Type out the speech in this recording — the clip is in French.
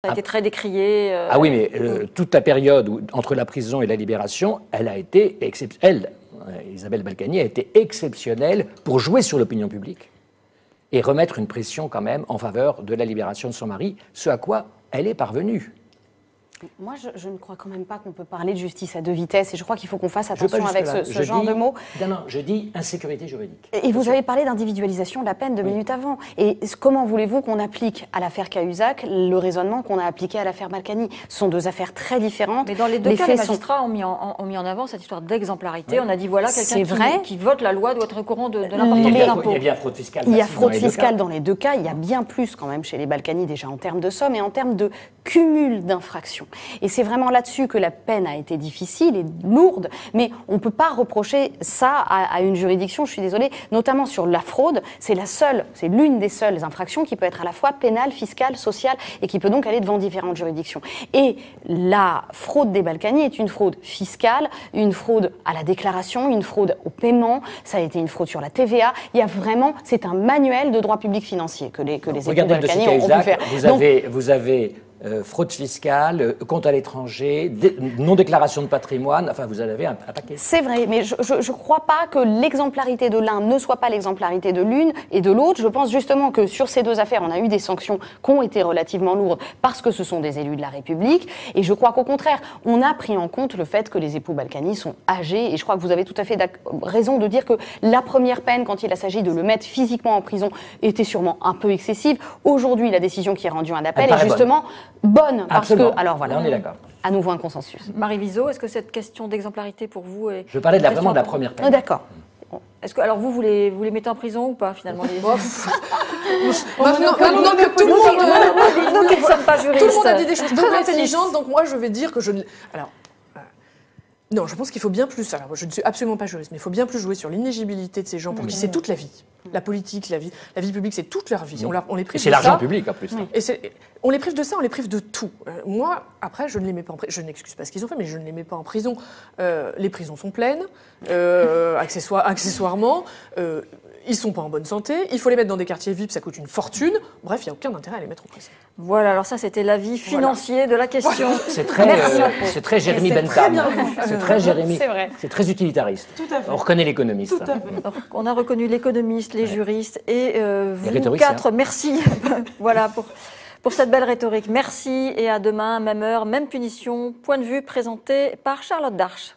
Ça a été très décrié. Ah oui, mais toute la période entre la prison et la libération, elle a été exceptionnelle. Isabelle Balkany a été exceptionnelle pour jouer sur l'opinion publique et remettre une pression quand même en faveur de la libération de son mari, ce à quoi elle est parvenue. Moi, je ne crois quand même pas qu'on peut parler de justice à deux vitesses et je crois qu'il faut qu'on fasse attention avec ce genre de mots. Non, je dis insécurité juridique. Et vous avez parlé d'individualisation de la peine 2 minutes avant. Et comment voulez-vous qu'on applique à l'affaire Cahuzac le raisonnement qu'on a appliqué à l'affaire Balkany? Ce sont deux affaires très différentes. Mais dans les deux cas, les magistrats ont mis en avant cette histoire d'exemplarité. Oui. On a dit voilà, quelqu'un qui vote la loi doit être au courant de n'importe quel impôt. Il y a bien fraude fiscale. Il y a fraude fiscale dans les deux cas. Il y a bien plus quand même chez les Balkany déjà en termes de somme et en termes de cumul d'infractions. Et c'est vraiment là-dessus que la peine a été difficile et lourde, mais on ne peut pas reprocher ça à une juridiction, je suis désolée, notamment sur la fraude, c'est l'une des seules infractions qui peut être à la fois pénale, fiscale, sociale, et qui peut donc aller devant différentes juridictions. Et la fraude des Balkany est une fraude fiscale, une fraude à la déclaration, une fraude au paiement, ça a été une fraude sur la TVA, il y a vraiment, c'est un manuel de droit public financier que les époux Balkany ont pu faire. Vous avez fraude fiscale, compte à l'étranger, non-déclaration de patrimoine, enfin vous en avez un paquet. C'est vrai, mais je ne crois pas que l'exemplarité de l'un ne soit pas l'exemplarité de l'une et de l'autre. Je pense justement que sur ces deux affaires, on a eu des sanctions qui ont été relativement lourdes parce que ce sont des élus de la République. Et je crois qu'au contraire, on a pris en compte le fait que les époux Balkany sont âgés. Et je crois que vous avez tout à fait raison de dire que la première peine, quand il s'agit de le mettre physiquement en prison, était sûrement un peu excessive. Aujourd'hui, la décision qui est rendue en appel est justement bonne parce que, alors voilà, on est d'accord. À nouveau un consensus. Marie Vizot, est-ce que cette question d'exemplarité pour vous est... Je parlais vraiment de la première peine. D'accord. Est-ce que, alors vous les mettez en prison ou pas finalement les... Tout le monde a dit des choses très intelligentes, donc moi je vais dire que je ne... Alors, non, je pense qu'il faut bien plus, alors je ne suis absolument pas juriste, mais il faut bien plus jouer sur l'inéligibilité de ces gens pour qui c'est toute la vie. La politique, la vie publique, c'est toute leur vie. On les prive de ça. C'est l'argent public en plus. Et on les prive de ça, on les prive de tout. Moi, après, je ne les mets pas en prison. Je n'excuse pas ce qu'ils ont fait, mais je ne les mets pas en prison. Les prisons sont pleines, accessoirement. Ils ne sont pas en bonne santé. Il faut les mettre dans des quartiers VIP, ça coûte une fortune. Bref, il n'y a aucun intérêt à les mettre en prison. Voilà, alors ça, c'était l'avis financier de la question. Voilà. C'est très Jérémy Bentham. C'est très Jérémy. C'est très utilitariste. Tout à fait. On reconnaît l'économiste. Tout à fait. On a reconnu l'économiste, les juristes et vous quatre. Merci voilà, pour cette belle rhétorique. Merci et à demain, même heure, même punition. Point de vue présenté par Charlotte Darche.